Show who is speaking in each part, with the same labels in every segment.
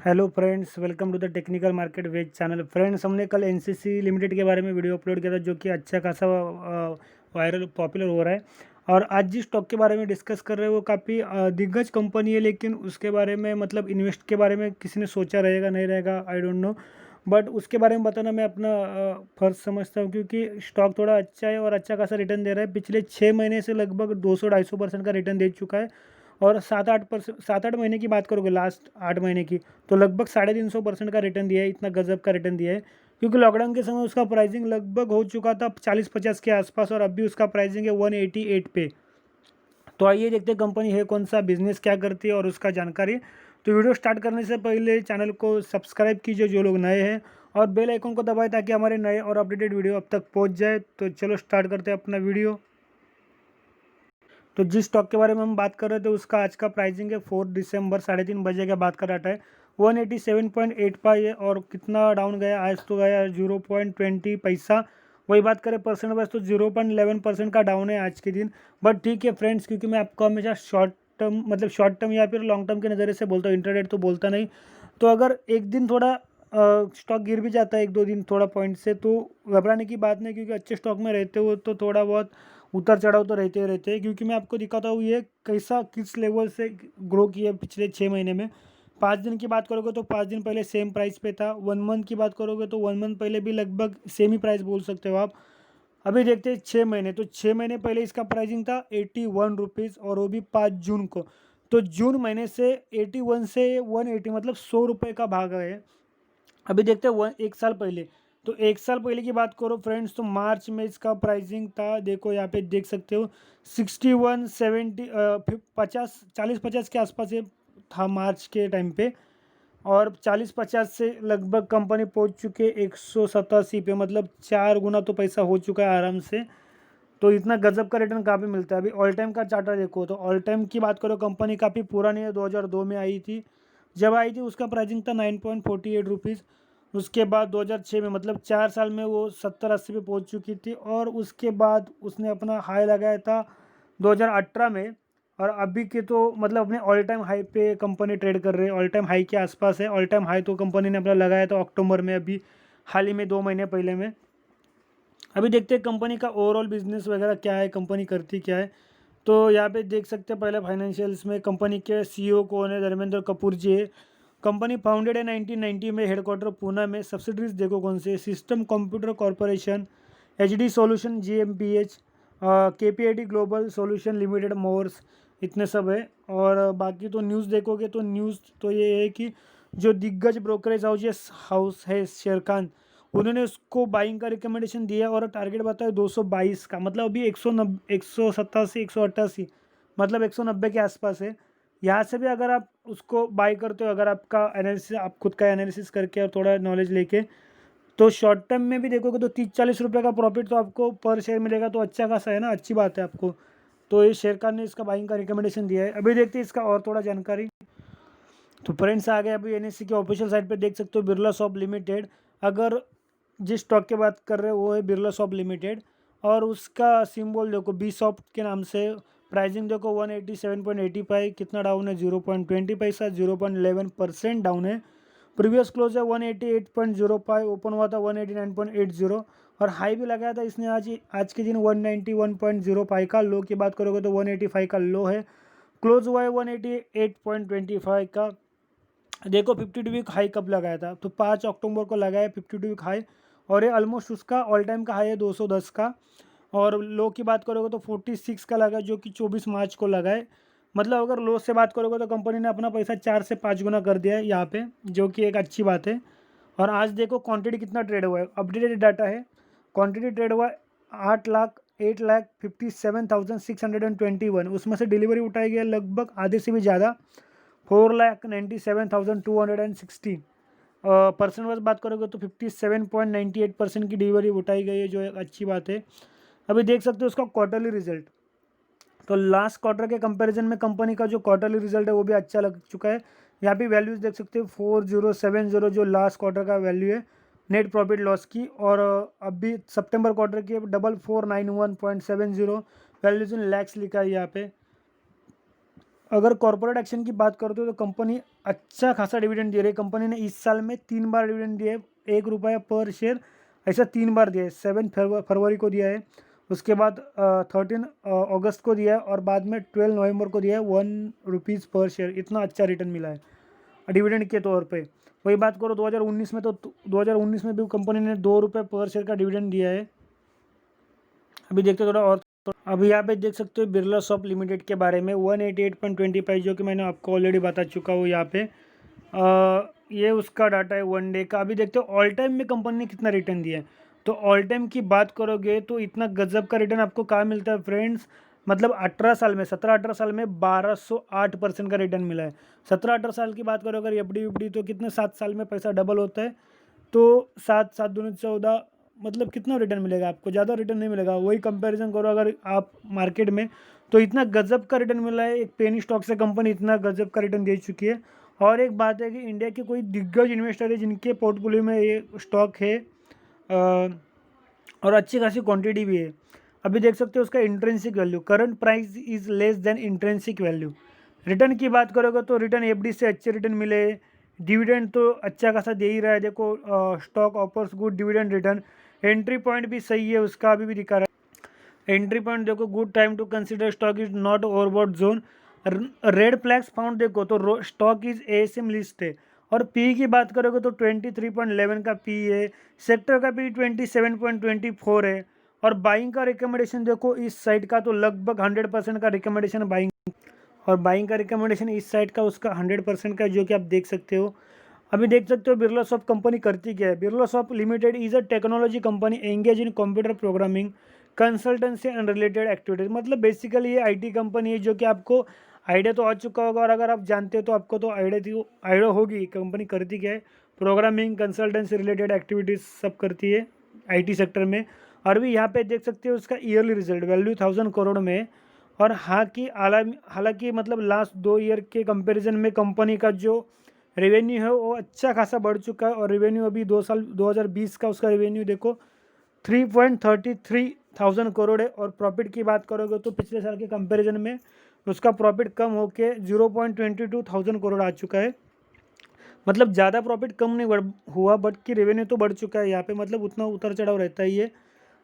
Speaker 1: Hello friends, welcome to the technical market wage channel. Friends, हमने कल NCC limited के बारे में वीडियो अपलोड किया था, जो कि अच्छा खासा वायरल पॉपुलर हो रहा है। और आज जिस स्टॉक के बारे में डिस्कस कर रहे हैं वो काफ़ी दिग्गज कंपनी है, लेकिन उसके बारे में मतलब इन्वेस्ट के बारे में किसी ने सोचा रहेगा नहीं रहेगा, आई डोंट नो। बट उसके बारे में बताना मैं अपना फर्ज समझता हूँ, क्योंकि स्टॉक थोड़ा अच्छा है और अच्छा खासा रिटर्न दे रहा है। पिछले 6 महीने से लगभग 200-250% का रिटर्न दे चुका है। और 7-8 महीने की बात करोगे, लास्ट 8 महीने की, तो लगभग 350% का रिटर्न दिया है। इतना गजब का रिटर्न दिया है, क्योंकि लॉकडाउन के समय उसका प्राइसिंग लगभग हो चुका था 40-50 के आसपास, और अभी उसका प्राइसिंग है 188 पे। तो आइए देखते हैं कंपनी है कौन सा, बिजनेस क्या करती है और उसका जानकारी। तो वीडियो स्टार्ट करने से पहले चैनल को सब्सक्राइब कीजिए जो लोग नए हैं, और बेल आइकन को दबाएं ताकि हमारे नए और अपडेटेड वीडियो अब तक पहुंच जाए। तो चलो स्टार्ट करते हैं अपना वीडियो। तो जिस स्टॉक के बारे में हम बात कर रहे थे उसका आज का प्राइसिंग है 4 दिसंबर 3:30 बजे का बात कर रहा है 187.85 है। और कितना डाउन गया आज, तो गया 0.20 पैसा। वही बात करें परसेंट वाइज तो 0.11% का डाउन है आज के दिन। बट ठीक है फ्रेंड्स, क्योंकि मैं आपको हमेशा शॉर्ट टर्म मतलब शॉर्ट टर्म या फिर लॉन्ग टर्म के नज़रिए से बोलता हूँ, इंटरडेट तो बोलता नहीं। तो अगर एक दिन थोड़ा स्टॉक गिर भी जाता है, 1-2 दिन थोड़ा पॉइंट से, तो घबराने की बात नहीं, क्योंकि अच्छे स्टॉक में रहते हो तो थोड़ा बहुत उतार चढ़ाव तो रहते ही रहते हैं। क्योंकि मैं आपको दिखाता हूँ ये कैसा किस लेवल से ग्रो किया पिछले 6 महीने में। 5 दिन की बात करोगे तो 5 दिन पहले सेम प्राइस पे था। 1 मंथ की बात करोगे तो 1 मंथ पहले भी लगभग सेम ही प्राइस बोल सकते हो आप। अभी देखते हैं 6 महीने, तो 6 महीने पहले इसका प्राइसिंग था 81 रुपीज़, और वो भी 5 जून को। तो जून महीने से 81 से 180, मतलब 100 रुपये का भाग है। अभी देखते हैं एक साल पहले। तो एक साल पहले की बात करो फ्रेंड्स, तो मार्च में इसका प्राइसिंग था, देखो यहाँ पे देख सकते हो, 61-70 50 40-50 के आसपास ये था मार्च के टाइम पे। और 40-50 से लगभग कंपनी पहुंच चुके 187 पे, मतलब 4 गुना तो पैसा हो चुका है आराम से। तो इतना गजब का रिटर्न कहाँ पे मिलता है। अभी ऑल टाइम का चार्टर देखो, तो ऑल टाइम की बात करो, कंपनी काफ़ी पुरानी है, 2002 में आई थी। जब आई थी उसका प्राइसिंग था 9.48 रुपीज़। उसके बाद 2006 में, मतलब 4 साल में वो 70-80 पे पहुंच चुकी थी। और उसके बाद उसने अपना हाई लगाया था 2018 में। और अभी के तो मतलब अपने ऑल टाइम हाई पे कंपनी ट्रेड कर रही है, ऑल टाइम हाई के आसपास है। ऑल टाइम हाई तो कंपनी ने अपना लगाया था अक्टूबर में, अभी हाल ही में 2 महीने पहले में। अभी देखते हैं कंपनी का ओवरऑल बिजनेस वगैरह क्या है, कंपनी करती क्या है। तो यहाँ पे देख सकते हैं पहले फाइनेंशियल्स में कंपनी के सीईओ कौन है, धर्मेंद्र कपूर जी है। कंपनी फाउंडेड है 1990 में, हेडक्वार्टर पूना में। सब्सिडरीज देखो कौन से, system computer corporation, HD solution जीएमपीएच, KPIT global solution limited, Morse, इतने सब है। और बाकी तो न्यूज़ देखोगे तो न्यूज़ तो ये है कि जो दिग्गज ब्रोकरेज हाउस है शेयर खान, उन्होंने उसको बाइंग का रिकमेंडेशन दिया और टारगेट बताया 222 का, मतलब अभी 187 188, मतलब 190 के आसपास है। यहाँ से भी अगर आप उसको बाई करते हो, अगर आपका एनालिसिस, आप खुद का एनालिसिस करके और थोड़ा नॉलेज लेके, तो शॉर्ट टर्म में भी देखोगे तो 30-40 रुपये का प्रॉफिट तो आपको पर शेयर मिलेगा, तो अच्छा खासा है ना, अच्छी बात है आपको। तो ये शेयर ने इसका बाइंग का रिकमेंडेशन दिया है। अभी देखते हैं इसका और थोड़ा जानकारी। तो फ्रेंड्स आ गए अभी एनएससी के ऑफिशियल साइट पे, देख सकते हो बिरला सॉफ्ट लिमिटेड। अगर जिस स्टॉक की बात कर रहे हो वो है बिरला सॉफ्ट लिमिटेड, और उसका सिंबल देखो बी सॉफ्ट के नाम से। प्राइसिंग देखो 187.85, कितना डाउन है 0.20 पैसा, 0.11% डाउन है। प्रीवियस क्लोज है 188.05, ओपन हुआ था 189.80। और हाई भी लगाया था इसने आज के दिन 191.05 का। लो की बात करोगे तो 185 का लो है। क्लोज हुआ है 188.25 का। देखो 52 वीक हाई कब लगाया था, तो 5 अक्टूबर को लगाया 52 वीक हाई। और ये ऑलमोस्ट उसका ऑल टाइम का हाई है 210 का। और लो की बात करोगे तो 46 का लगा, जो कि 24 मार्च को लगा है। मतलब अगर लो से बात करोगे तो कंपनी ने अपना पैसा 4 से 5 गुना कर दिया है यहाँ पे, जो कि एक अच्छी बात है। और आज देखो क्वांटिटी कितना ट्रेड हुआ है, अपडेटेड डाटा है। क्वांटिटी ट्रेड हुआ है 8,08,57,621, उसमें से डिलीवरी उठाई गई है लगभग आधे से भी ज़्यादा, 4,97,260। परसेंट वाइज बात करोगे तो 57.98% की डिलीवरी उठाई गई है, जो एक अच्छी बात है। अभी देख सकते हो उसका क्वार्टरली रिजल्ट। तो लास्ट क्वार्टर के कंपैरिजन में कंपनी का जो क्वार्टरली रिजल्ट है वो भी अच्छा लग चुका है। यहाँ पे वैल्यूज देख सकते हो 4070, जो लास्ट क्वार्टर का वैल्यू है नेट प्रॉफिट लॉस की। और अभी सितंबर क्वार्टर की 4491.70 वैल्यूज इन लैक्स लिखा है यहाँ पे। अगर कॉर्पोरेट एक्शन की बात करते हो तो कंपनी अच्छा खासा डिविडेंड दे रही है। कंपनी ने इस साल में 3 बार डिविडेंड दिया है, 1 रुपया पर शेयर, ऐसा 3 बार दिया है। 7 फरवरी को दिया है, उसके बाद 13 अगस्त को दिया है, और बाद में 12 नवंबर को दिया है 1 रुपीज़ पर शेयर। इतना अच्छा रिटर्न मिला है डिविडेंड के तौर पे। वही बात करो 2019 में, तो 2019 में भी कंपनी ने 2 रुपये पर शेयर का डिविडेंड दिया है। अभी देखते थोड़ा और, तो अभी यहाँ पे देख सकते हो बिरला सॉफ्ट लिमिटेड के बारे में 188.25, जो कि मैंने आपको ऑलरेडी बता चुका हूँ यहाँ पे। ये उसका डाटा है 1 डे का। अभी देखते हो ऑल टाइम में कंपनी ने कितना रिटर्न दिया है। तो ऑल टाइम की बात करोगे तो इतना गजब का रिटर्न आपको कहाँ मिलता है फ्रेंड्स, मतलब 18 साल में, 17-18 साल में 1208% का रिटर्न मिला है। 17-18 साल की बात करो अगर एफडी तो कितने 7 साल में पैसा डबल होता है। तो 7 7 दूनी 14, मतलब कितना रिटर्न मिलेगा आपको, ज़्यादा रिटर्न नहीं मिलेगा। वही कंपैरिजन करो अगर आप मार्केट में, तो इतना गजब का रिटर्न मिला है। एक पेनी स्टॉक से कंपनी इतना गजब का रिटर्न दे चुकी है। और एक बात है कि इंडिया के कोई दिग्गज इन्वेस्टर है जिनके पोर्टफोलियो में ये स्टॉक है, और अच्छी खासी क्वांटिटी भी है। अभी देख सकते हो उसका intrinsic value, current price is less than intrinsic value. Return की बात करोगे तो रिटर्न एफडी से अच्छे रिटर्न मिले। डिविडेंड तो अच्छा खासा दे ही रहा है, देखो stock offers good dividend return. Entry point भी सही है उसका, अभी भी दिखा रहा है एंट्री पॉइंट देखो, good time to consider stock is not overbought zone. Red flags found देखो तो स्टॉक इज एएसएम लिस्ट है। और पी की बात करोगे तो 23.11 का पी है। सेक्टर का पी 27.24 है। और बाइंग का रिकमेंडेशन देखो इस साइड का तो लगभग 100% का रिकमेंडेशन बाइंग, और बाइंग का रिकमेंडेशन इस साइड का उसका 100% का, जो कि आप देख सकते हो। अभी देख सकते हो बिरला सॉफ्ट कंपनी करती क्या है। Birla soft limited is a technology company engage in computer programming, consultancy and related activities. मतलब बेसिकली ये आईटी कंपनी है, जो कि आपको आइडिया तो आ चुका होगा, और अगर आप जानते हो तो आपको तो आइडिया होगी कंपनी करती क्या है। प्रोग्रामिंग, कंसल्टेंसी रिलेटेड एक्टिविटीज़ सब करती है आईटी सेक्टर में। और भी यहाँ पे देख सकते हो उसका ईयरली रिजल्ट वैल्यू 1000 करोड़ में है। और हालांकि मतलब लास्ट 2 ईयर के कंपैरिजन में कंपनी का जो रेवेन्यू है वो अच्छा खासा बढ़ चुका है। और रेवेन्यू अभी 2020 का उसका रेवेन्यू देखो 3.33 थाउजेंड करोड़ है। और प्रॉफिट की बात करोगे तो पिछले साल के कंपैरिजन में उसका प्रॉफिट कम होके 0.22 थाउजेंड करोड़ आ चुका है। मतलब ज़्यादा प्रॉफिट कम नहीं हुआ, बट कि रेवेन्यू तो बढ़ चुका है यहाँ पे, मतलब उतना उतर चढ़ाव रहता ही है।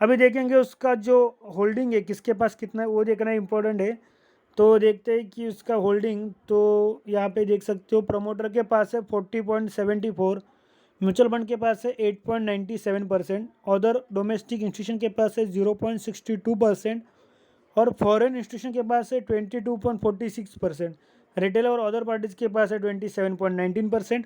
Speaker 1: अभी देखेंगे उसका जो होल्डिंग है किसके पास कितना है, वो देखना इंपॉर्टेंट है। तो देखते हैं कि उसका होल्डिंग, तो यहाँ पे देख सकते हो प्रमोटर के पास है 40.74, म्यूचुअल फंड के पास है 8.97%, अदर डोमेस्टिक इंस्टीट्यूशन के पास है 0.62%, और फॉरेन इंस्टीट्यूशन के पास है 22.46%, रिटेल और अदर पार्टीज के पास है 27.19%।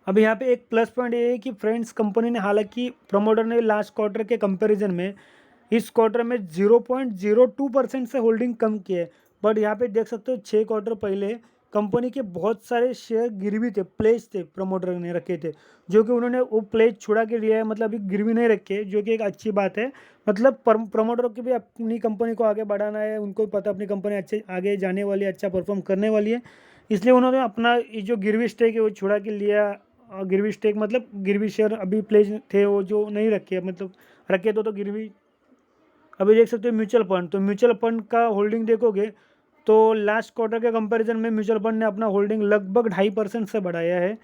Speaker 1: अब यहाँ पे एक प्लस पॉइंट ये है कि फ्रेंड्स कंपनी ने, हालांकि प्रमोटर ने लास्ट क्वार्टर के कंपैरिजन में इस क्वार्टर में 0.02% से होल्डिंग कम की है। बट यहाँ पे देख सकते हो 6 क्वार्टर पहले कंपनी के बहुत सारे शेयर गिरवी थे, प्लेज थे, प्रमोटर ने रखे थे, जो कि उन्होंने वो प्लेज छुड़ा के लिया है, मतलब अभी गिरवी नहीं रखे, जो कि एक अच्छी बात है। मतलब प्रमोटर की भी अपनी कंपनी को आगे बढ़ाना है, उनको भी पता अपनी कंपनी अच्छे आगे जाने वाली है, अच्छा परफॉर्म करने वाली है, इसलिए उन्होंने अपना ये जो गिरवी स्टेक है वो छुड़ा के लिया। गिरवी स्टेक मतलब गिरवी शेयर अभी प्लेज थे वो जो नहीं रखे, मतलब रखे तो गिरवी। अभी देख सकते हो म्यूचुअल फंड, तो म्यूचुअल फंड का होल्डिंग देखोगे तो लास्ट क्वार्टर के कंपैरिजन में म्यूचुअल फंड ने अपना होल्डिंग लगभग 2.5% से बढ़ाया है।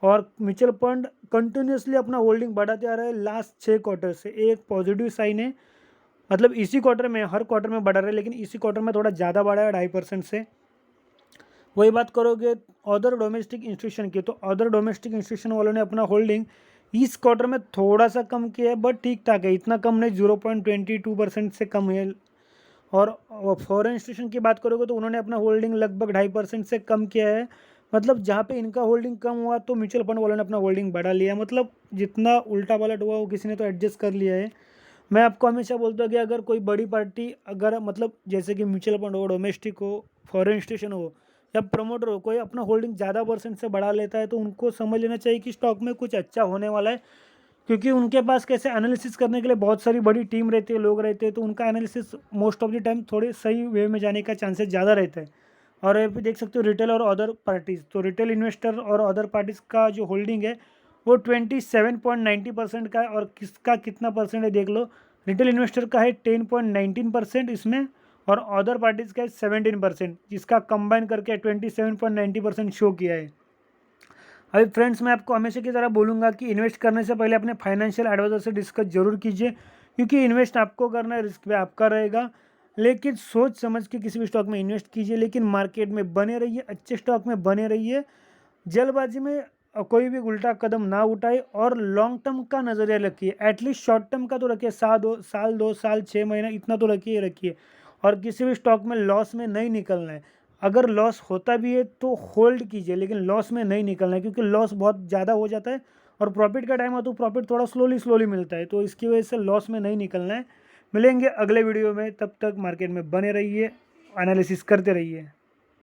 Speaker 1: और म्यूचुअल फंड कंटिन्यूसली अपना होल्डिंग बढ़ाते आ रहा है लास्ट 6 क्वार्टर से, एक पॉजिटिव साइन है। मतलब इसी क्वार्टर में, हर क्वार्टर में बढ़ा रहा है, लेकिन इसी क्वार्टर में थोड़ा ज़्यादा बढ़ा है 2.5% से। वही बात करोगे अदर डोमेस्टिक इंस्टीट्यूशन की, तो अदर डोमेस्टिक इंस्टीट्यूशन वालों ने अपना होल्डिंग इस क्वार्टर में थोड़ा सा कम किया है, बट ठीक ठाक है, इतना कम नहीं, 0.22% से कम है। और फॉरेन इंस्टीट्यूशन की बात करोगे तो उन्होंने अपना होल्डिंग लगभग 2.5% से कम किया है। मतलब जहाँ पे इनका होल्डिंग कम हुआ तो म्यूचुअल फंड वालों ने अपना होल्डिंग बढ़ा लिया। मतलब जितना उल्टा पलट हुआ वो किसी ने तो एडजस्ट कर लिया है। मैं आपको हमेशा बोलता हूँ कि अगर कोई बड़ी पार्टी, अगर मतलब जैसे कि म्यूचुअल फंड हो, डोमेस्टिक हो, फॉरेन इंस्टीट्यूशन हो, या प्रमोटर हो, कोई अपना होल्डिंग ज़्यादा परसेंट से बढ़ा लेता है तो उनको समझ लेना चाहिए कि स्टॉक में कुछ अच्छा होने वाला है। क्योंकि उनके पास कैसे एनालिसिस करने के लिए बहुत सारी बड़ी टीम रहती है, लोग रहते हैं, तो उनका analysis most of the time थोड़े सही वे में जाने का चांसेस ज़्यादा रहता है। और ये भी देख सकते हो रिटेल और अदर पार्टीज़, तो रिटेल इन्वेस्टर और अदर पार्टीज़ का जो होल्डिंग है वो 27.90% का है। और किसका कितना परसेंट है देख लो, रिटेल इन्वेस्टर का है 10.19% इसमें, और अदर पार्टीज़ का 17%, जिसका कंबाइन करके 27.90% शो किया है। अभी फ्रेंड्स मैं आपको हमेशा की तरह बोलूँगा कि इन्वेस्ट करने से पहले अपने फाइनेंशियल एडवाइज़र से डिस्कस जरूर कीजिए, क्योंकि इन्वेस्ट आपको करना है, रिस्क भी आपका रहेगा। लेकिन सोच समझ के किसी भी स्टॉक में इन्वेस्ट कीजिए, लेकिन मार्केट में बने रहिए, अच्छे स्टॉक में बने रहिए। जल्दबाजी में कोई भी उल्टा कदम ना उठाए और लॉन्ग टर्म का नज़रिया रखिए। एटलीस्ट शॉर्ट टर्म का तो रखिए, साल 2 साल 6 महीना इतना तो रखिए। और किसी भी स्टॉक में लॉस में नहीं निकलना है। अगर लॉस होता भी है तो होल्ड कीजिए, लेकिन लॉस में नहीं निकलना है, क्योंकि लॉस बहुत ज़्यादा हो जाता है और प्रॉफिट का टाइम हो तो प्रॉफिट थोड़ा स्लोली मिलता है, तो इसकी वजह से लॉस में नहीं निकलना है। मिलेंगे अगले वीडियो में, तब तक मार्केट में बने रहिए, एनालिसिस करते रहिए।